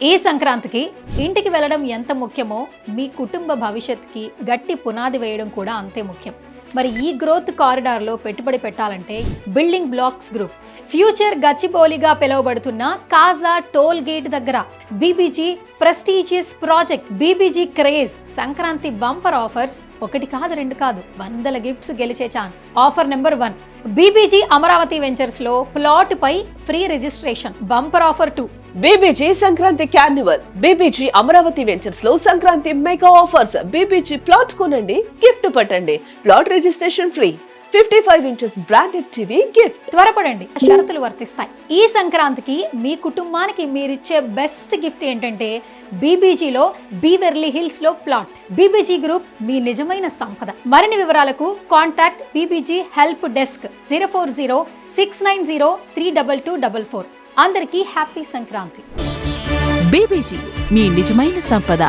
ఈ సంక్రాంతికి ఇంటికి వెళ్ళడం ఎంత ముఖ్యమో మీ కుటుంబ భవిష్యత్తుకి గట్టి పునాది వేయడం కూడా అంతే ముఖ్యం. మరి ఈ గ్రోత్ కారిడార్లో పెట్టుబడి పెట్టాలంటే బిల్డింగ్ బ్లాక్స్ గ్రూప్ ఫ్యూచర్ గచ్చిబౌలిగా పిలువబడుతున్న కాజా టోల్ గేట్ దగ్గర BBG prestigious project BBG craze Sankranti bumper offers, ఒకటి కాదు రెండు కాదు, 100 గిఫ్ట్స్ గెలిచే chance. Offer number 1, BBG Amaravati ventures లో ప్లాట్ పై free registration. Bumper offer 2, BBG Sankranti carnival. BBG Amaravati ventures లో Sankranti mega offers. BBG plot కొనండి, గిఫ్ట్ పట్టండి. Plot registration free. 55 inches branded TV gift. త్వరపడండి, షరతులు వర్తిస్తాయి. ఈ సంక్రాంతికి మీ కుటుంబానికి మీరిచ్చే బెస్ట్ గిఫ్ట్ ఏంటంటే బీబీజీలో బీవెర్లీ హిల్స్ లో ప్లాట్. బీబీజీ గ్రూప్ మీ నిజమైన సంపద. మరిన్ని వివరాలకు కాంటాక్ట్ బీబీజీ హెల్ప్ డెస్క్ 04069032244. అందరికీ హ్యాపీ సంక్రాంతి. బీబీజీ మీ నిజమైన సంపద.